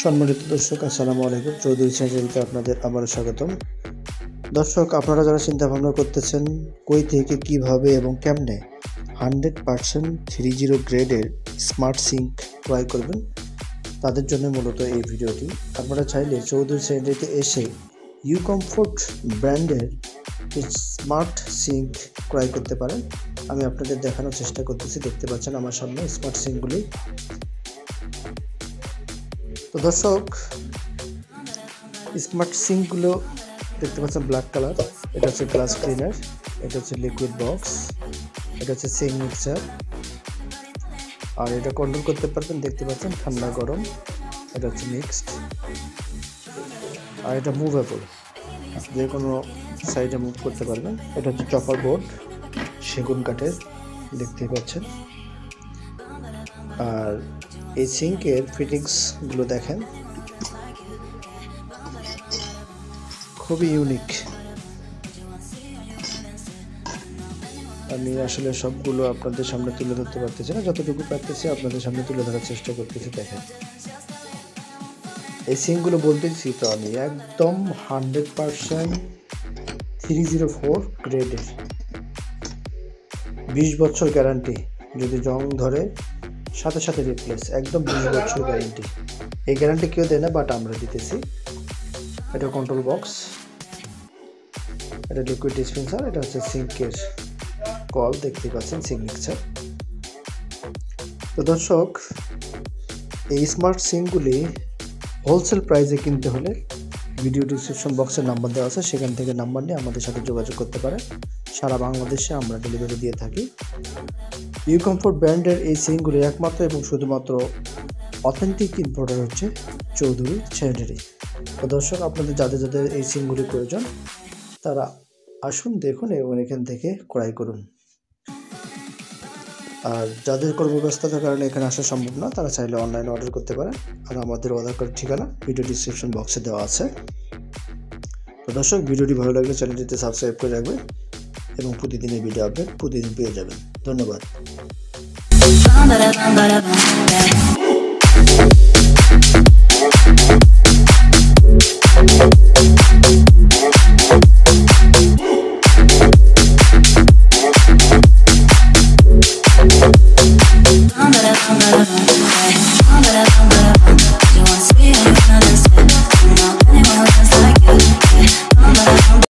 সম্মানিত দর্শক, আসসালামু আলাইকুম। চৌধুরী চ্যানেলতে আপনাদের আবারও স্বাগতম। দর্শক, আপনারা যারা চিন্তা ভাবনা করতেছেন কই থেকে কিভাবে এবং কেমনে 100% 30 গ্রেডের স্মার্ট সিঙ্ক ক্রয় করবেন, তাদের জন্য মূলত এই ভিডিওটি। আপনারা চাইলে চৌধুরী চ্যানেলটিতে এসে ইউকমফোর্ট ব্র্যান্ডের স্মার্ট সিঙ্ক ক্রয় করতে পারেন। আমি আপনাদের দেখানোর চেষ্টা করতেছি। দেখতে পাচ্ছেন আমার সামনে স্মার্ট সিঙ্কগুলি। তো দর্শক, স্মার্ট সিঙ্কগুলো দেখতে পাচ্ছেন ব্ল্যাক কালার। এটা হচ্ছে গ্লাস ক্লিনার, এটা হচ্ছে লিকুইড বক্স, এটা হচ্ছে সিঙ্ক মিক্সার, আর এটা কন্ট্রোল করতে পারবেন। দেখতে পাচ্ছেন ঠান্ডা গরম, এটা হচ্ছে মিক্সড, আর এটা মুভেবল, যে কোনো সাইডে মুভ করতে পারবেন। এটা হচ্ছে চপার বোর্ড, সেগুন কাঠের, দেখতেই পাচ্ছেন। আর এই সিঙ্কের ফিটিংসগুলো দেখেন, খুবই ইউনিক। আমি আসলে সবগুলো আপনাদের সামনে তুলে ধরতে পারতেছি না, যতটুকু পারতেছি আপনাদের সামনে তুলে ধরার চেষ্টা করতেছি। দেখেন এই সিঙ্কগুলো বলতেছি তো আমি একদম 100% 304 গ্রেডের, 20 বছর গ্যারান্টি। যদি জং ধরে সাথে সাথে রিপ্লেস, একদম 20 বছর গ্যারান্টি। এই গ্যারান্টি কেউ দেয় না, বাট আমরা দিতেছি। এটা কন্ট্রোল বক্স, এটা লিকুইড ডিসপেন্সার, এটা হচ্ছে সিঙ্কের কল, দেখতে পাচ্ছেন সিঙ্ক মিক্সার। তো দর্শক, এই স্মার্ট সিঙ্কগুলি হোলসেল প্রাইসে কিনতে হলে ভিডিও ডিসক্রিপশন বক্সের নাম্বার দেওয়া আছে, সেখান থেকে নাম্বার নিয়ে আমাদের সাথে যোগাযোগ করতে পারেন। সারা বাংলাদেশে আমরা ডেলিভারি দিয়ে থাকি। ইউকমফোর্ট ব্র্যান্ডের এই সিঙ্কগুলি একমাত্র এবং শুধুমাত্র অথেন্টিক ইম্পোর্টার হচ্ছে চৌধুরী চ্যানেলটি। তো দর্শক, আপনাদের যাদের যাদের এই সিঙ্কগুলি প্রয়োজন, তারা আসুন, দেখুন এবং এখান থেকে ক্রয় করুন। আর যাদের কর্মব্যস্ততার কারণে এখানে আসা সম্ভব না, তারা চাইলে অনলাইনে অর্ডার করতে পারেন। আর আমাদের অর্ডার করার ঠিকানা ভিডিও ডিসক্রিপশন বক্সে দেওয়া আছে। তো দর্শক, ভিডিওটি ভালো লাগলে চ্যানেলটিতে সাবস্ক্রাইব করে রাখবেন এবং প্রতিদিনের ভিডিও আপডেট প্রতিদিন পেয়ে যাবেন। ধন্যবাদ।